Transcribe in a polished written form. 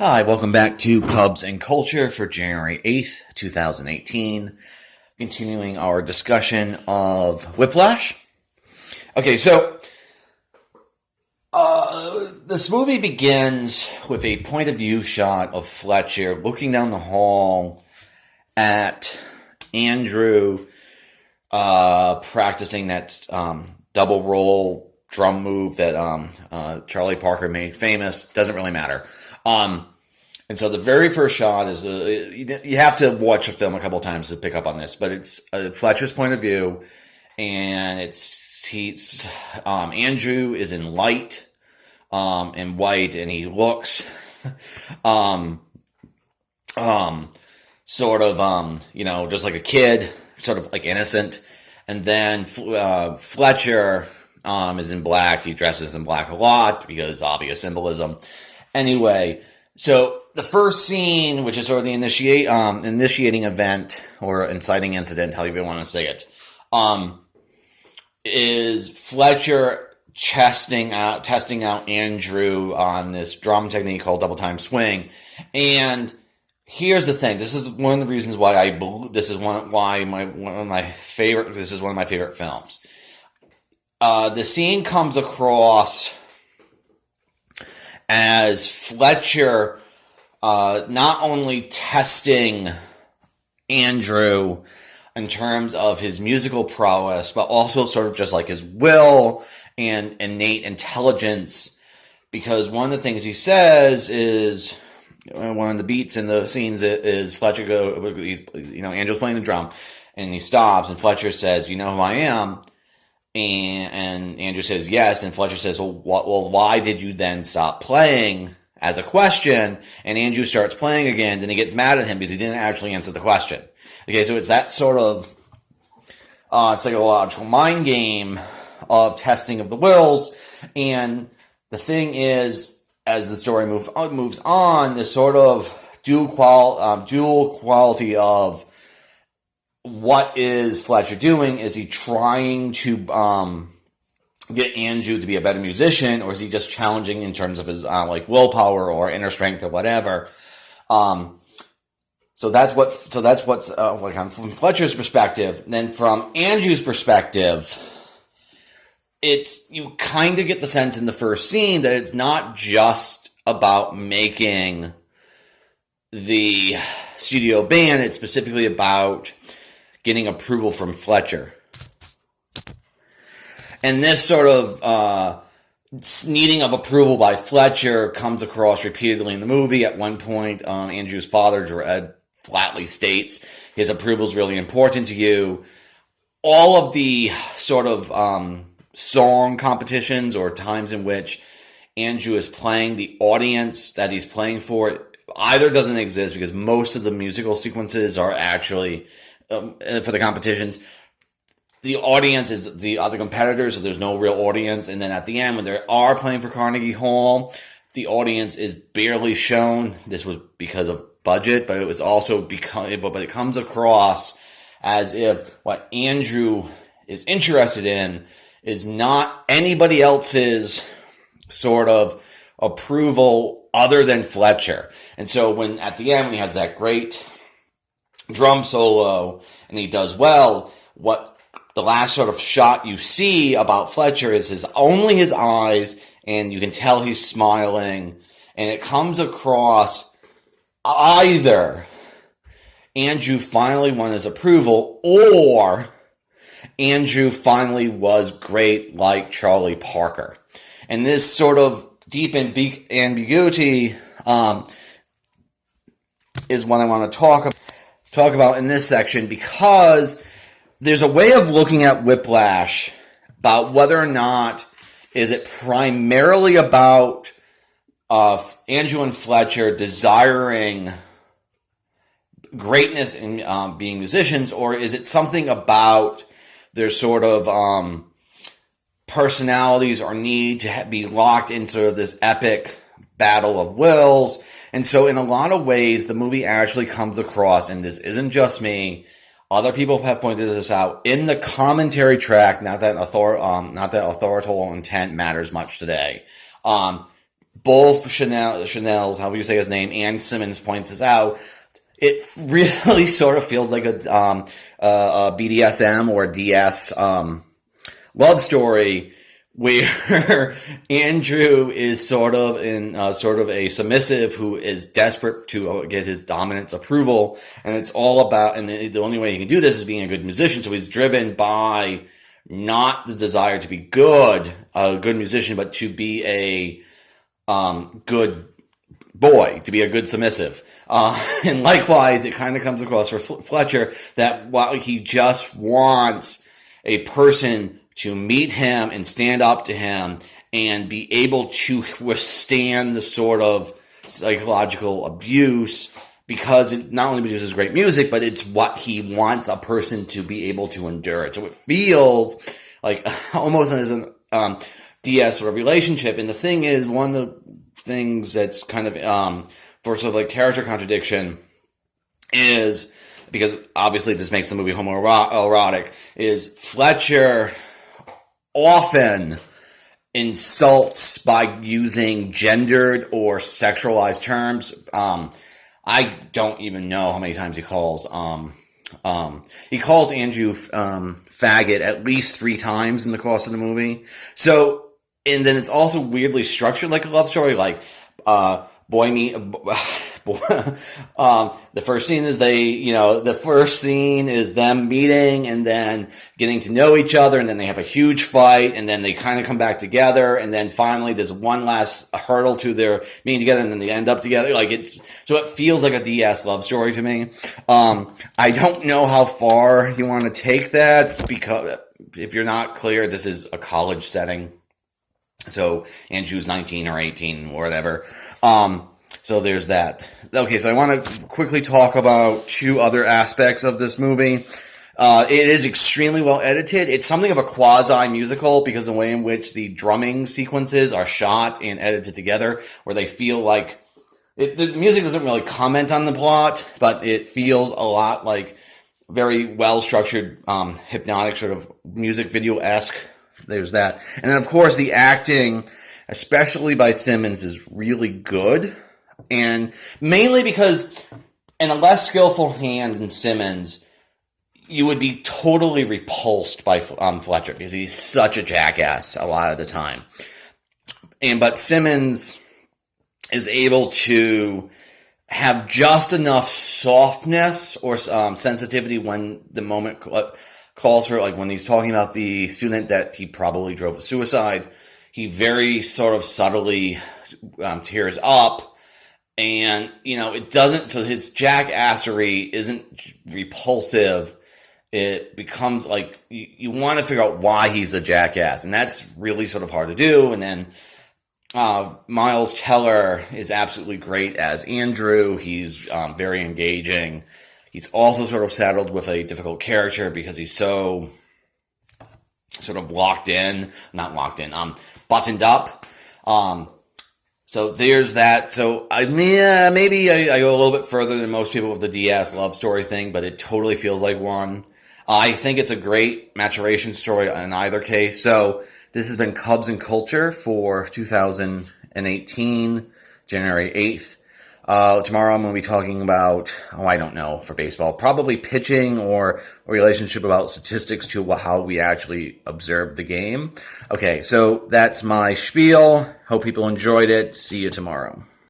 Hi, welcome back to Cubs and Culture for January 8th, 2018. Continuing our discussion of Whiplash. Okay, so this movie begins with a point of view shot of Fletcher looking down the hall at Andrew practicing that double roll drum move that Charlie Parker made famous. Doesn't really matter. And so the very first shot is you have to watch a film a couple times to pick up on this, but it's Fletcher's point of view, and Andrew is in light and white, and he looks sort of just like a kid, sort of like innocent, and then Fletcher is in black. He dresses in black a lot because obvious symbolism. Anyway, so the first scene, which is sort of the initiating event or inciting incident, however you want to say it, is Fletcher testing out Andrew on this drum technique called double time swing. And here's the thing: this is one of the reasons why this is one of my favorite films. The scene comes across as Fletcher not only testing Andrew in terms of his musical prowess, but also sort of just like his will and innate intelligence. Because one of the things he says is, one of the beats in the scenes is Fletcher Andrew's playing the drum, and he stops, and Fletcher says, "You know who I am?" And Andrew says yes, and Fletcher says, well, why did you then stop playing, as a question? And Andrew starts playing again, then he gets mad at him because he didn't actually answer the question. Okay, so it's that sort of psychological mind game of testing of the wills. And the thing is, as the story moves on, this sort of dual quality of what is Fletcher doing? Is he trying to get Andrew to be a better musician, or is he just challenging in terms of his willpower or inner strength or whatever? So that's what's from Fletcher's perspective. And then from Andrew's perspective, you kind of get the sense in the first scene that it's not just about making the studio band; it's specifically about getting approval from Fletcher. And this sort of needing of approval by Fletcher comes across repeatedly in the movie. At one point, Andrew's father flatly states his approval is really important to you. All of the sort of song competitions or times in which Andrew is playing, the audience that he's playing for either doesn't exist, because most of the musical sequences are actually for the competitions, the audience is the other competitors, so there's no real audience. And then at the end, when they are playing for Carnegie Hall, the audience is barely shown. This was because of budget, but it was also but it comes across as if what Andrew is interested in is not anybody else's sort of approval other than Fletcher. And so at the end, when he has that great drum solo and he does well, what the last sort of shot you see about Fletcher is only his eyes, and you can tell he's smiling, and it comes across either Andrew finally won his approval, or Andrew finally was great like Charlie Parker. And this sort of deep ambiguity is what I want to talk about in this section, because there's a way of looking at Whiplash about whether or not is it primarily about Andrew and Fletcher desiring greatness in being musicians, or is it something about their sort of personalities or need to be locked into this epic battle of wills. And so in a lot of ways, the movie actually comes across, and this isn't just me, other people have pointed this out, in the commentary track, not that authorial intent matters much today. both Chanel's, however you say his name, and Simmons points this out, it really sort of feels like a BDSM or DS love story where Andrew is sort of a submissive who is desperate to get his dominant's approval, and it's all about, and the only way he can do this is being a good musician. So he's driven by not the desire to be a good musician, but to be a good boy, to be a good submissive. And likewise, it kind of comes across for Fletcher that while he just wants a person to meet him and stand up to him and be able to withstand the sort of psychological abuse, because it not only produces great music, but it's what he wants a person to be able to endure it. So it feels like almost as an DS sort of relationship. And the thing is, one of the things that's kind of for sort of like character contradiction is, because obviously this makes the movie homoerotic, is Fletcher often insults by using gendered or sexualized terms. I don't even know how many times he calls Andrew faggot at least 3 times in the course of the movie. So, and then it's also weirdly structured like a love story, like the first scene is them meeting and then getting to know each other, and then they have a huge fight, and then they kind of come back together, and then finally there's one last hurdle to their being together, and then they end up together. So it feels like a DS love story to me. I don't know how far you want to take that, because if you're not clear, this is a college setting. So Andrew's 19 or 18 or whatever. So there's that. Okay, so I want to quickly talk about 2 other aspects of this movie. It is extremely well edited. It's something of a quasi-musical because of the way in which the drumming sequences are shot and edited together, where they feel like the music doesn't really comment on the plot, but it feels a lot like very well-structured, hypnotic sort of music video-esque. There's that. And then, of course, the acting, especially by Simmons, is really good. And mainly because in a less skillful hand than Simmons, you would be totally repulsed by Fletcher because he's such a jackass a lot of the time. But Simmons is able to have just enough softness or sensitivity when the moment calls for, like when he's talking about the student that he probably drove to suicide. He very sort of subtly tears up. And, it doesn't, so his jackassery isn't repulsive. It becomes like, you want to figure out why he's a jackass. And that's really sort of hard to do. And then Miles Teller is absolutely great as Andrew. He's very engaging. He's also sort of saddled with a difficult character because he's so sort of buttoned up. So there's that. So maybe I go a little bit further than most people with the DS love story thing, but it totally feels like one. I think it's a great maturation story in either case. So this has been Cubs and Culture for 2018, January 8th. Tomorrow I'm going to be talking about, I don't know, for baseball, probably pitching or a relationship about statistics to how we actually observed the game. Okay, so that's my spiel. Hope people enjoyed it. See you tomorrow.